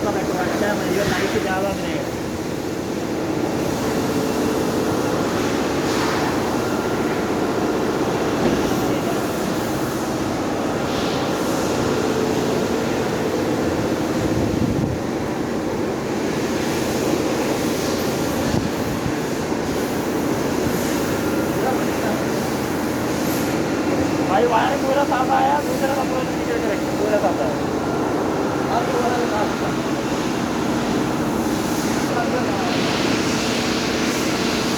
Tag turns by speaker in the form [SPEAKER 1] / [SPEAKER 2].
[SPEAKER 1] मतलब एक अच्छा मतलब लाइट ज़्यादा नहीं है। भाई वायर पूरा साफ आया, दूसरा का पूरा निकल के रखिए, पूरा साफ आया।
[SPEAKER 2] आप दोबारा बता सकते हैं।